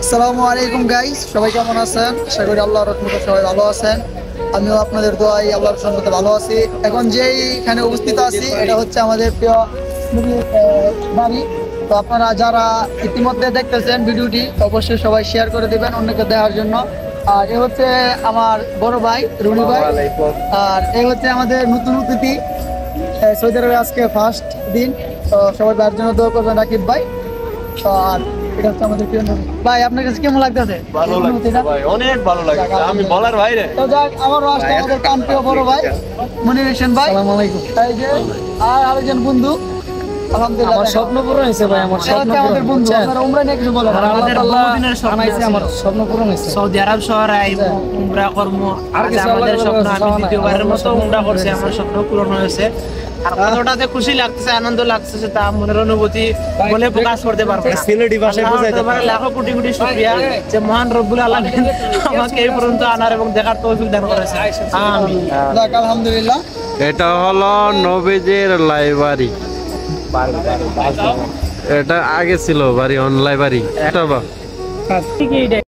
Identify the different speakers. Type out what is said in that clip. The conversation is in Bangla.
Speaker 1: আসসালামু আলাইকুম গাইস, সবাই কেমন আছেন? আশা করি আল্লাহর রহমতে সবাই ভালো আছেন। আমিও আপনাদের দোয়ায় আল্লাহর রহমতে ভালো আছি। এখন যেইখানে উপস্থিত আছি এটা হচ্ছে আমাদের প্রিয় মুভির বাড়ি। তো আপনারা যারা ইতিমধ্যে দেখতেছেন ভিডিওটি অবশ্যই সবাই শেয়ার করে দিবেন অন্যকে দেখার জন্য। আর এ হচ্ছে আমার বড় ভাই রুনি ভাই, আর এই হচ্ছে আমাদের নতুন অতিথি সৌদি আরবে আজকে ফার্স্ট দিন। তো সবাই তার জন্য দোয়া করবেন রাকিব ভাই। আর এটা হচ্ছে আমাদের প্রিয় নবী ভাই। আপনার কাছে কেমন লাগতেছে?
Speaker 2: ভালো লাগছে ভাই, অনেক ভালো লাগছে, আমি বলার বাইরে।
Speaker 1: তো যাক, আমারও আসলে আমাদের প্রিয় বড় ভাই মনির হোসেন ভাই।
Speaker 3: আসসালামু আলাইকুম।
Speaker 1: এই যে আর আরেকজন বন্ধু, আলহামদুলিল্লাহ
Speaker 3: আমার স্বপ্ন পূরণ হয়েছে ভাই, আমার
Speaker 1: এটা
Speaker 3: স্বপ্ন
Speaker 1: হচ্ছে আমাদের
Speaker 3: পূরণ
Speaker 1: বন্ধু।
Speaker 3: হয়েছে।
Speaker 1: আপনারা উমরা নিয়ে কিছু বলেন।
Speaker 3: আমাদের
Speaker 4: আল্লাহ
Speaker 3: বহুদিনের স্বপ্ন
Speaker 4: বানাইছে,
Speaker 3: আমার স্বপ্ন পূরণ হয়েছে।
Speaker 4: সৌদি আরব শহরে আইব উমরা কর্ম
Speaker 3: আর
Speaker 4: আজ
Speaker 3: কিছু
Speaker 4: আমাদের
Speaker 3: আল্লাহর
Speaker 4: স্বপ্ন,
Speaker 3: কাছে
Speaker 4: আমি
Speaker 3: চাওয়া নাই।
Speaker 4: দ্বিতীয়বারের
Speaker 3: আমার
Speaker 4: মতো
Speaker 3: স্বপ্ন
Speaker 4: উমরা
Speaker 3: পূরণ
Speaker 4: করছি,
Speaker 3: হয়েছে।
Speaker 4: আমার স্বপ্ন পূরণ হয়েছে। আর কতটাতে খুশি লাগতেছে, আনন্দ লাগতেছে তা মনের অনুভূতি বলে প্রকাশ করতে পারবো না।
Speaker 2: সিলেটি ভাষায় বোঝাইতে
Speaker 4: আল্লাহর লাখো কোটি কোটি শুকরিয়া যে মহান রব্বুল আলামিন আমাকে এই পর্যন্ত আনার এবং দেখার তৌফিক দান করেছে। আমিন।
Speaker 1: যাক, আলহামদুলিল্লাহ।
Speaker 5: এটা হলো নবীজির লাইব্রেরি। এটা আগে ছিল বাড়ি, অন লাইব্রেরি। এটা বা
Speaker 4: ঠিকই